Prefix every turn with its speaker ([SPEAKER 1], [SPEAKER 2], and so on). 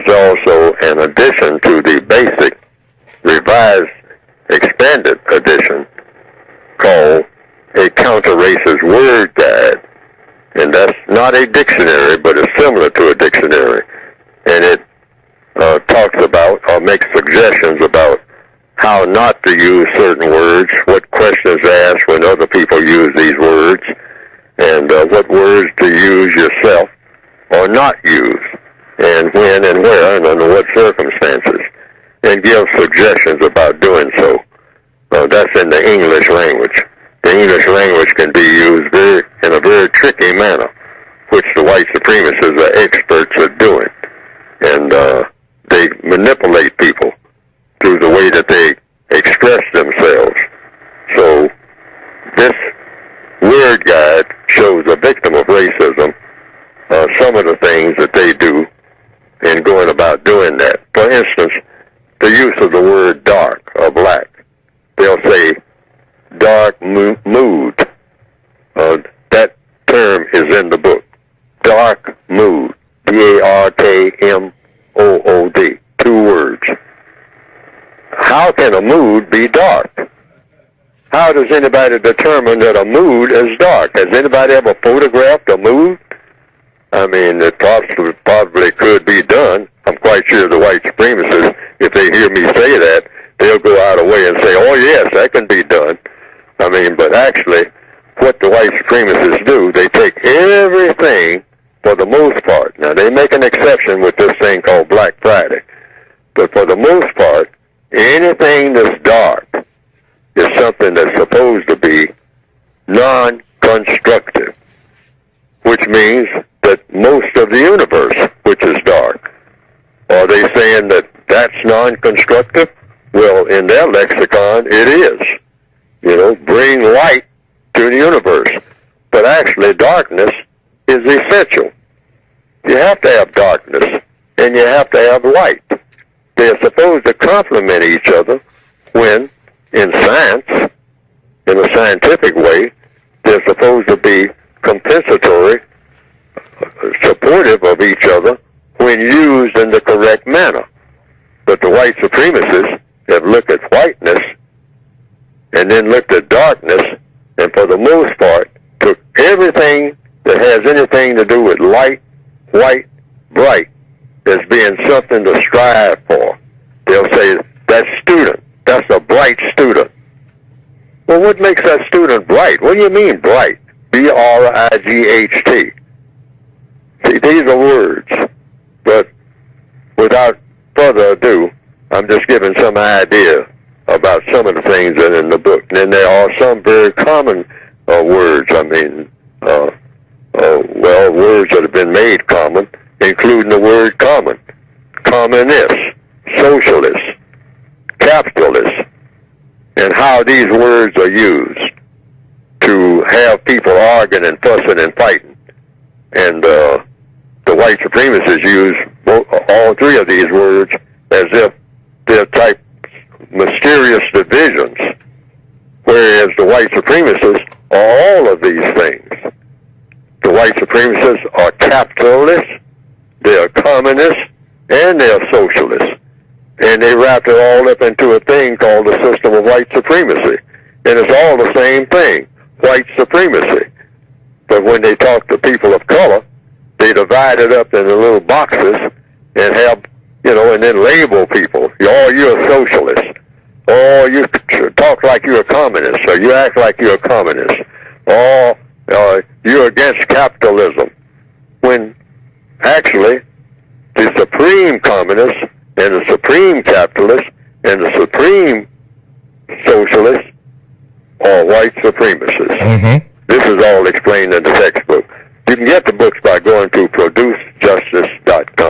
[SPEAKER 1] there's also an addition to the basic revised expanded edition called a counter-racist word guide. And that's not a dictionary, but it's similar to a dictionary. And it talks about or makes suggestions about how not to use certain words, what questions to ask when other people use these words, and what words to use yourself or not use, and when and where and under what circumstances, and give suggestions about doing so. That's in the English language. The English language can be used in a very tricky manner, which the white supremacists are experts at doing. And they manipulate people through the way that they express themselves. So this word guide shows a victim of racism some of the things that they do in going about doing that. For instance, the use of the word dark or black. They'll say dark mood. That term is in the book. Dark mood. D-A-R-K-M-O-O-D. 2 words. How can a mood be dark? How does anybody determine that a mood is dark? Has anybody ever photographed a mood? I mean, it probably could be done. I'm quite sure the white supremacists, if they hear me say that, they'll go out of the way and say, oh yes, that can be done. I mean, but actually, what the white supremacists do, they take everything for the most part. Now, they make an exception with this thing called Black Friday. But for the most part, anything that's dark is something that's supposed to be non-constructive, which means that most of the universe, which is dark, are they saying that that's non-constructive? Well, in their lexicon, it is. You know, bring light to the universe. But actually, darkness is essential. You have to have darkness, and you have to have light. They're supposed to complement each other when, in science, in a scientific way, they're supposed to be compensatory, supportive of each other when used in the correct manner. But the white supremacists have looked at whiteness and then looked at darkness, and for the most part, took everything that has anything to do with light, white, bright, as being something to strive for. They'll say, that student, that's a bright student. Well, what makes that student bright? What do you mean bright? B-R-I-G-H-T. See, these are words. But without further ado, I'm just giving some idea about some of the things that are in the book. And then there are some very common words. I mean, words that have been made common, including the word common. Communist, socialist, capitalist, and how these words are used to have people arguing and fussing and fighting. And the white supremacists use all 3 of these words as if they're type mysterious divisions, whereas the white supremacists are all of these things. The white supremacists are capitalists, they're communists, and they're socialists. And they wrap it all up into a thing called the system of white supremacy. And it's all the same thing, white supremacy. But when they talk to people of color, they divide it up into little boxes and have, and then label people. Oh, you're a socialist. Oh, you talk like you're a communist, or you act like you're a communist. Oh, you're against capitalism. When actually, the supreme communist and the supreme capitalist and the supreme socialist are white supremacists.
[SPEAKER 2] Mm-hmm.
[SPEAKER 1] This is all explained in the textbook. You can get the books by going to producejustice.com.